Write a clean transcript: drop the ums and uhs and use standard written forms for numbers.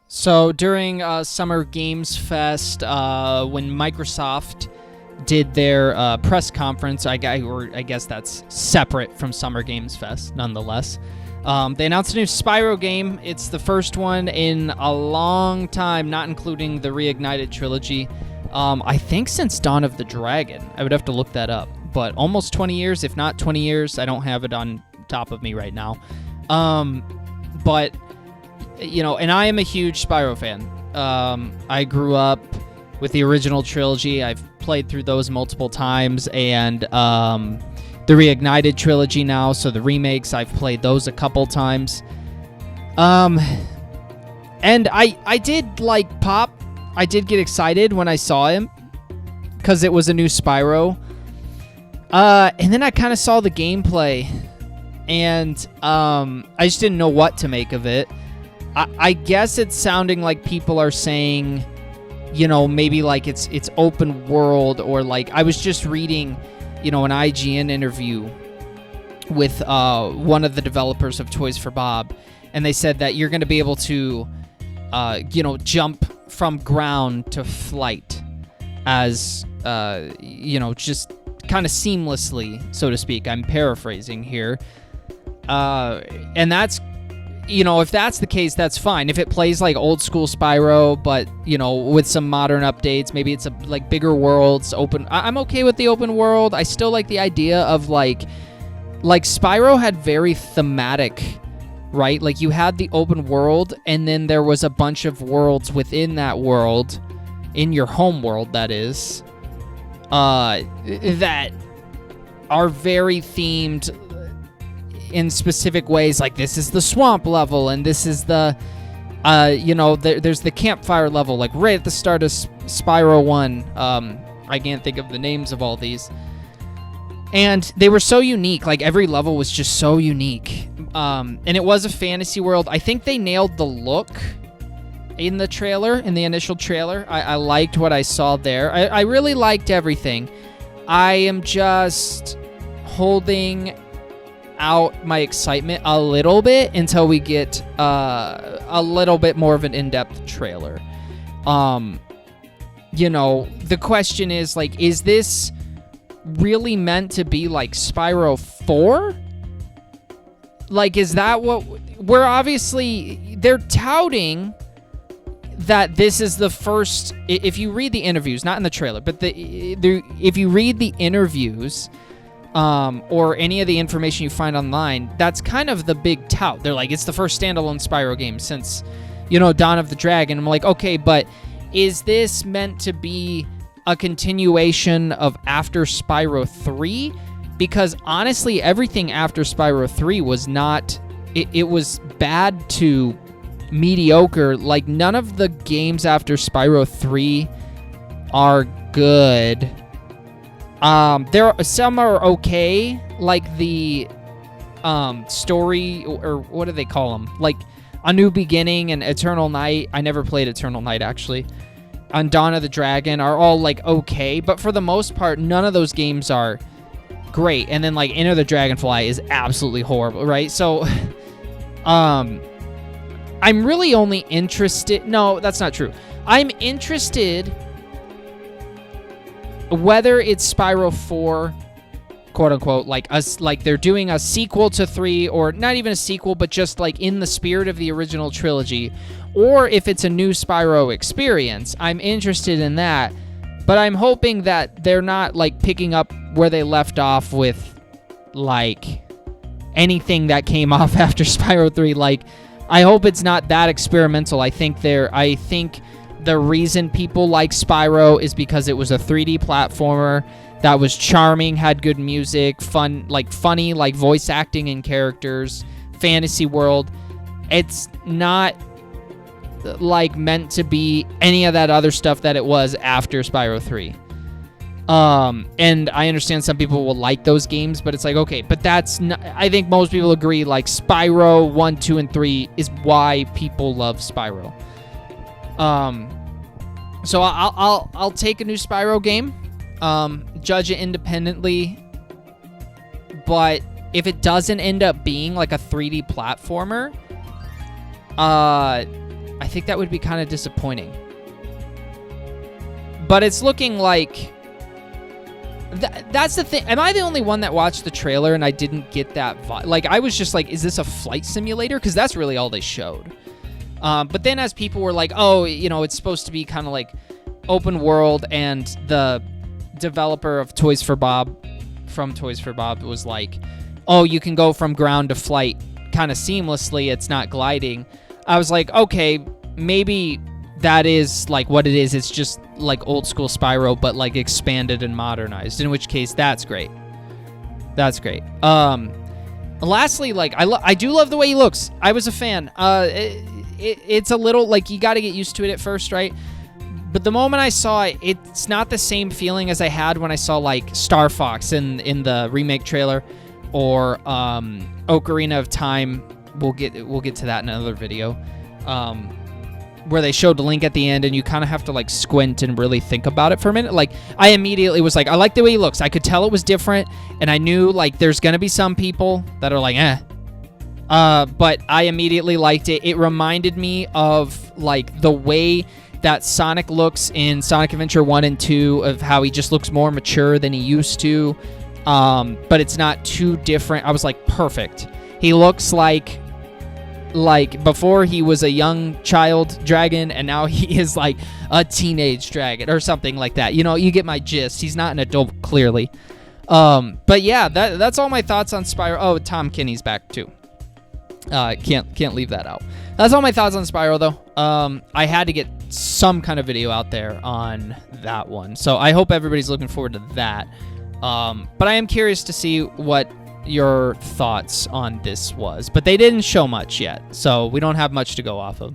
So during Summer Games Fest, when Microsoft did their press conference, I guess that's separate from Summer Games Fest, nonetheless. They announced a new Spyro game. It's the first one in a long time, not including the Reignited trilogy. I think since Dawn of the Dragon. I would have to look that up. But almost 20 years, if not 20 years. I don't have it on top of me right now. But, you know, and I am a huge Spyro fan. I grew up with the original trilogy. I've played through those multiple times. And the Reignited trilogy now, so the remakes, I've played those a couple times. And I did like Pop. I did get excited when I saw him because it was a new Spyro. And then I kind of saw the gameplay, and I just didn't know what to make of it. I guess it's sounding like people are saying, you know, maybe like it's open world, or like I was just reading, you know, an IGN interview with one of the developers of Toys for Bob, and they said that you're going to be able to, you know, jump from ground to flight as, you know, just kind of seamlessly, so to speak. I'm paraphrasing here. And that's, you know, if that's the case, that's fine. If it plays like old school Spyro, but, you know, with some modern updates, maybe it's like bigger worlds, open. I'm okay with the open world. I still like the idea of like Spyro had very thematic, right? Like you had the open world, and then there was a bunch of worlds within that world, in your home world, that is, that are very themed in specific ways. Like this is the swamp level, and this is the, you know, there's the campfire level, like right at the start of Spyro 1. I can't think of the names of all these. And they were so unique. Like every level was just so unique. And it was a fantasy world. I think they nailed the look in the trailer, in the initial trailer. I liked what I saw there. I really liked everything. I am just holding out my excitement a little bit until we get a little bit more of an in-depth trailer. You know, the question is, like, is this really meant to be like Spyro 4? Like, is that what we're obviously, they're touting that this is the first, if you read the interviews, not in the trailer, but if you read the interviews, or any of the information you find online, that's kind of the big tout. They're like, it's the first standalone Spyro game since, you know, Dawn of the Dragon. I'm like, okay, but is this meant to be a continuation of after Spyro 3? Because honestly, everything after Spyro 3 was not, it was bad to mediocre. Like, none of the games after Spyro 3 are good. Some are okay, like the story, or what do they call them? Like A New Beginning and Eternal Night. I never played Eternal Night, actually. And Dawn of the Dragon are all like okay, but for the most part, none of those games are great. And then like Enter the Dragonfly is absolutely horrible, right? So, I'm really only interested. No, that's not true. I'm interested whether it's Spyro 4, quote unquote, like us, like they're doing a sequel to 3, or not even a sequel, but just like in the spirit of the original trilogy, or if it's a new Spyro experience. I'm interested in that, but I'm hoping that they're not like picking up where they left off with like anything that came off after Spyro 3. Like, I hope it's not that experimental. I think the reason people like Spyro is because it was a 3D platformer that was charming, had good music, fun, like funny, like voice acting and characters, fantasy world. It's not like meant to be any of that other stuff that it was after Spyro 3. And I understand some people will like those games, but it's like, okay, but that's not, I think most people agree, like Spyro 1, 2, and 3 is why people love Spyro. So I'll take a new Spyro game, judge it independently, but if it doesn't end up being like a 3D platformer, I think that would be kind of disappointing. But it's looking like... That's the thing. Am I the only one that watched the trailer and I didn't get that vibe? Like, I was just like, is this a flight simulator? Because that's really all they showed. But then as people were like, oh, you know, it's supposed to be kind of like open world, and the developer of Toys for Bob, from Toys for Bob, was like, oh, you can go from ground to flight kind of seamlessly. It's not gliding. I was like, okay, maybe that is like what it is. It's just like old school Spyro, but like expanded and modernized, in which case that's great. That's great. Lastly, like I do love the way he looks. I was a fan. It's a little like you got to get used to it at first, right? But the moment I saw it, it's not the same feeling as I had when I saw like Star Fox in the remake trailer, or Ocarina of Time. We'll get to that in another video. Where they showed Link at the end, and you kind of have to like squint and really think about it for a minute. Like, I immediately was like, I like the way he looks. I could tell it was different, and I knew like there's gonna be some people that are like, but I immediately liked it. It reminded me of like the way that Sonic looks in Sonic Adventure 1 and 2, of how he just looks more mature than he used to, but it's not too different. I was like, perfect. He looks like before he was a young child dragon, and now he is like a teenage dragon or something like that. You know, you get my gist. He's not an adult, clearly. But yeah, that's all my thoughts on Spyro. Oh, Tom Kenny's back too. Can't leave that out. That's all my thoughts on Spyro, though. I had to get some kind of video out there on that one, so I hope everybody's looking forward to that. But I am curious to see what your thoughts on this was, but they didn't show much yet, so we don't have much to go off of.